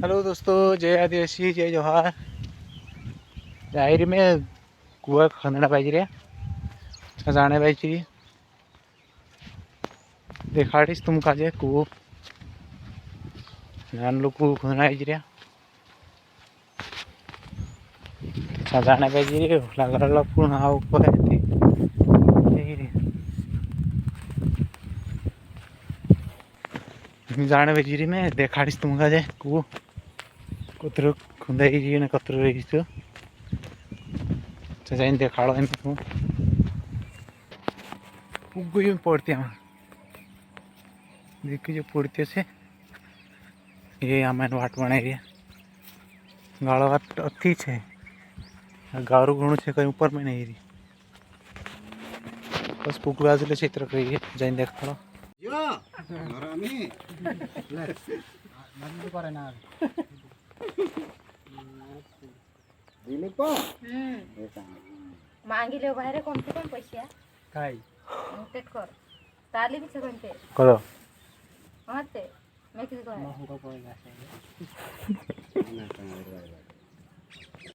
Hello दोस्तों, जय आदिवासी, जय जोहार। जाहिर में कुआ खंदना पाहिजे जाने पाहिजे देखाड़ीस तुमका जे कू लोग कू खंदना पाहिजे जाने पाहिजे लागला पूर्ण हा ऊपर जाने पाहिजे में देखाड़ीस तुमका जे कू कतर खुंदा कतर रही जाइन देखाड़ो तुम पुग्गु पड़ते देखिए जो पड़ते से ये हमें वाट बनाई गाड़ो वाट अति है गारू घणु है कहीं ऊपर में नहीं रही बस पुगू आजले चित्र कही जाइन देखाड़ो मांगिले बाहेर कोणते पण पैसे काय टेट कर ताली भी कोणते करो मते मैं किसी को